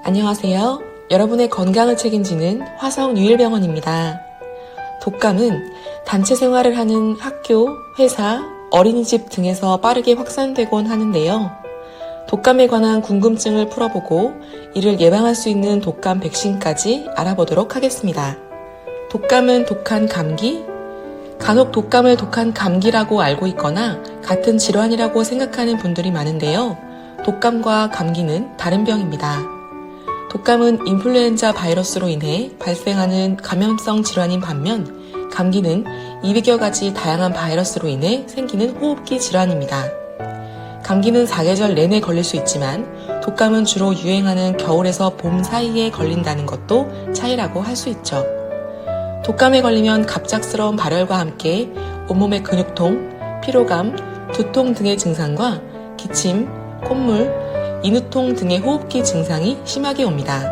안녕하세요. 여러분의 건강을 책임지는 화성유일병원입니다. 독감은 단체 생활을 하는 학교, 회사, 어린이집 등에서 빠르게 확산되곤 하는데요. 독감에 관한 궁금증을 풀어보고 이를 예방할 수 있는 독감 백신까지 알아보도록 하겠습니다. 독감은 독한 감기? 간혹 독감을 독한 감기라고 알고 있거나 같은 질환이라고 생각하는 분들이 많은데요. 독감과 감기는 다른 병입니다. 독감은 인플루엔자 바이러스로 인해 발생하는 감염성 질환인 반면 감기는 200여 가지 다양한 바이러스로 인해 생기는 호흡기 질환입니다. 감기는 사계절 내내 걸릴 수 있지만 독감은 주로 유행하는 겨울에서 봄 사이에 걸린다는 것도 차이라고 할 수 있죠. 독감에 걸리면 갑작스러운 발열과 함께 온몸의 근육통, 피로감, 두통 등의 증상과 기침, 콧물, 인후통 등의 호흡기 증상이 심하게 옵니다.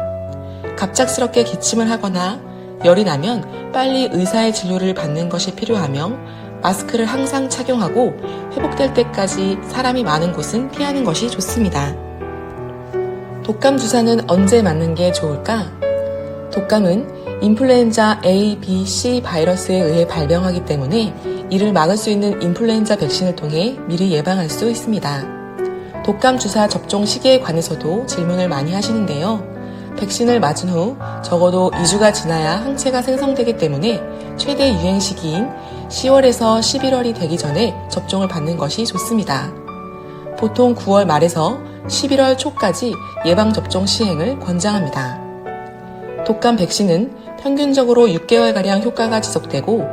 갑작스럽게 기침을 하거나 열이 나면 빨리 의사의 진료를 받는 것이 필요하며 마스크를 항상 착용하고 회복될 때까지 사람이 많은 곳은 피하는 것이 좋습니다. 독감 주사는 언제 맞는 게 좋을까? 독감은 인플루엔자 A, B, C 바이러스에 의해 발병하기 때문에 이를 막을 수 있는 인플루엔자 백신을 통해 미리 예방할 수 있습니다. 독감 주사 접종 시기에 관해서도 질문을 많이 하시는데요. 백신을 맞은 후 적어도 2주가 지나야 항체가 생성되기 때문에 최대 유행 시기인 10월에서 11월이 되기 전에 접종을 받는 것이 좋습니다. 보통 9월 말에서 11월 초까지 예방접종 시행을 권장합니다. 독감 백신은 평균적으로 6개월가량 효과가 지속되고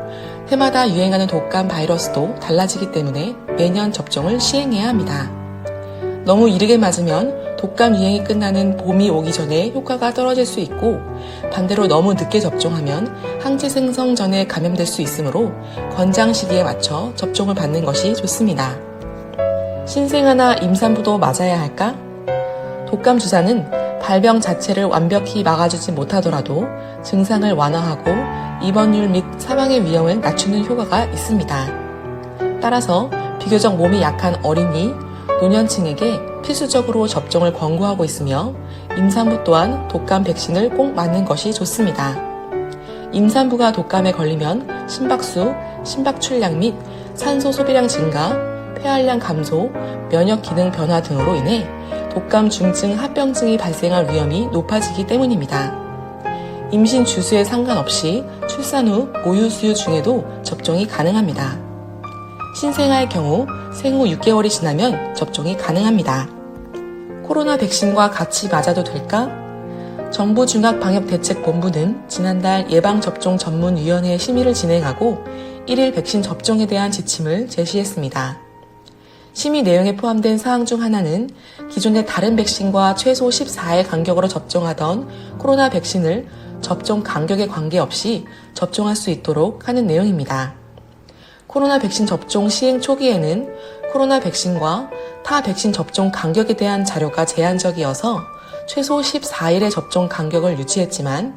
해마다 유행하는 독감 바이러스도 달라지기 때문에 매년 접종을 시행해야 합니다. 너무 이르게 맞으면 독감 유행이 끝나는 봄이 오기 전에 효과가 떨어질 수 있고 반대로 너무 늦게 접종하면 항체 생성 전에 감염될 수 있으므로 권장 시기에 맞춰 접종을 받는 것이 좋습니다. 신생아나 임산부도 맞아야 할까? 독감 주사는 발병 자체를 완벽히 막아주지 못하더라도 증상을 완화하고 입원율 및 사망의 위험을 낮추는 효과가 있습니다. 따라서 비교적 몸이 약한 어린이, 노년층에게 필수적으로 접종을 권고하고 있으며 임산부 또한 독감 백신을 꼭 맞는 것이 좋습니다. 임산부가 독감에 걸리면 심박수, 심박출량 및 산소 소비량 증가, 폐활량 감소, 면역 기능 변화 등으로 인해 독감 중증 합병증이 발생할 위험이 높아지기 때문입니다. 임신 주수에 상관없이 출산 후 모유 수유 중에도 접종이 가능합니다. 신생아의 경우 생후 6개월이 지나면 접종이 가능합니다. 코로나 백신과 같이 맞아도 될까? 정부 중앙방역대책본부는 지난달 예방접종전문위원회 심의를 진행하고 1일 백신 접종에 대한 지침을 제시했습니다. 심의 내용에 포함된 사항 중 하나는 기존의 다른 백신과 최소 14일 간격으로 접종하던 코로나 백신을 접종 간격에 관계없이 접종할 수 있도록 하는 내용입니다. 코로나 백신 접종 시행 초기에는 코로나 백신과 타 백신 접종 간격에 대한 자료가 제한적이어서 최소 14일의 접종 간격을 유지했지만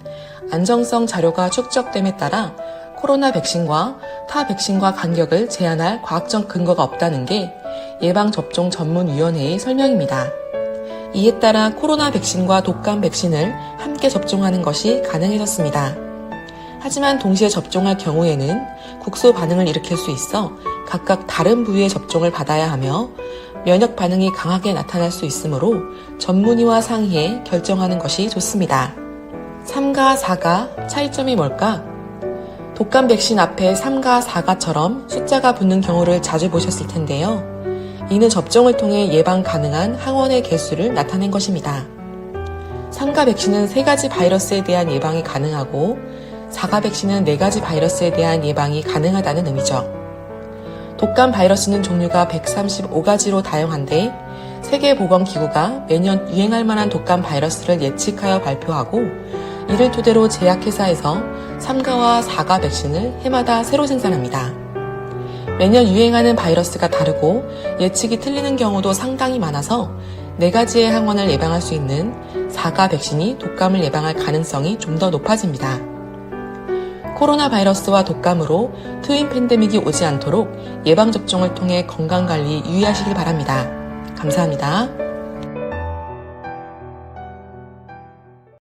안정성 자료가 축적됨에 따라 코로나 백신과 타 백신과 간격을 제한할 과학적 근거가 없다는 게 예방접종전문위원회의 설명입니다. 이에 따라 코로나 백신과 독감 백신을 함께 접종하는 것이 가능해졌습니다. 하지만 동시에 접종할 경우에는 국소 반응을 일으킬 수 있어 각각 다른 부위의 접종을 받아야 하며 면역 반응이 강하게 나타날 수 있으므로 전문의와 상의해 결정하는 것이 좋습니다. 3가, 4가 차이점이 뭘까? 독감 백신 앞에 3가, 4가처럼 숫자가 붙는 경우를 자주 보셨을 텐데요. 이는 접종을 통해 예방 가능한 항원의 개수를 나타낸 것입니다. 3가 백신은 3가지 바이러스에 대한 예방이 가능하고 4가 백신은 4가지 바이러스에 대한 예방이 가능하다는 의미죠. 독감 바이러스는 종류가 135가지로 다양한데 세계보건기구가 매년 유행할 만한 독감 바이러스를 예측하여 발표하고 이를 토대로 제약회사에서 3가와 4가 백신을 해마다 새로 생산합니다. 매년 유행하는 바이러스가 다르고 예측이 틀리는 경우도 상당히 많아서 4가지의 항원을 예방할 수 있는 4가 백신이 독감을 예방할 가능성이 좀 더 높아집니다. 코로나 바이러스와 독감으로 트윈 팬데믹이 오지 않도록 예방접종을 통해 건강관리 유의하시길 바랍니다. 감사합니다.